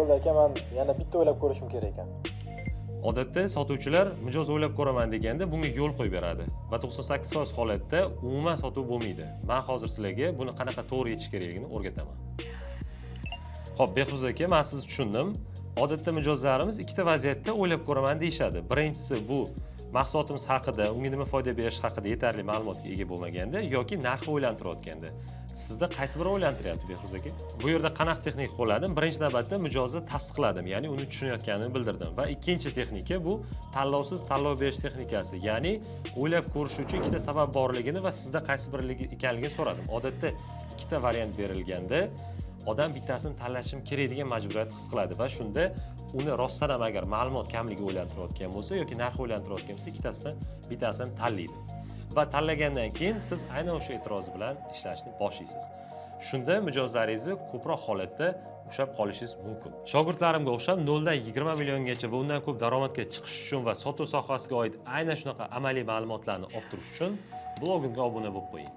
bo'ldi aka, men yana bitta o'ylab ko'rishim kerak ekan. Odatda sotuvchilar mijoz o'ylab ko'raman deganda bunga yo'l qo'yib beradi va 98% holatda umuman sotuv bo'lmaydi. Men hozir sizlarga buni qanaqa to'g'ri yechish kerakligini o'rgataman. Xo'p, Behruz aka, men sizni tushundim. Odatda mijozlarimiz ikkita vaziyatda o'ylab ko'raman deyshadi. Birinchisi bu mahsulotimiz haqida, unga nima foyda berish haqida yetarli ma'lumotga ega bo'lmaganda yoki narxi o'ylantirayotganda. Sizda qaysi biri o'ylantiryapti, Behruz aka? Bu yerda qanaqa texnika qo'lladim? Birinchi navbatda mijozni tasdiqladim, ya'ni uni tushunayotganini bildirdim va ikkinchi texnika bu tanlovsiz tanlov berish texnikasi, ya'ni o'ylab ko'rish uchun ikkita sabab borligini va sizda qaysi biri ekanligini so'radim. Odatda ikkita variant berilganda odam bittasini tanlashim kerak degan majburiyat his qiladi va shunda uni rostdan ham agar ma'lumot kamligi o'ylantirayotgan bo'lsa yoki narx o'ylantirayotgan bo'lsa, ikkitasidan bittasini tanlaydi. Va tanlagandan keyin siz aynan o'sha e'tirozi bilan ishlashni boshlaysiz. Shunda mijozlaringizni ko'proq holatda ushlab qolishingiz mumkin. Shogirdlarimga o'xshab 0 dan 20 milliongacha va undan ko'p daromadga chiqish uchun va sotuv sohasiga oid aynan shunaqa amaliy ma'lumotlarni olib turish uchun blogimga obuna bo'lib qo'ying.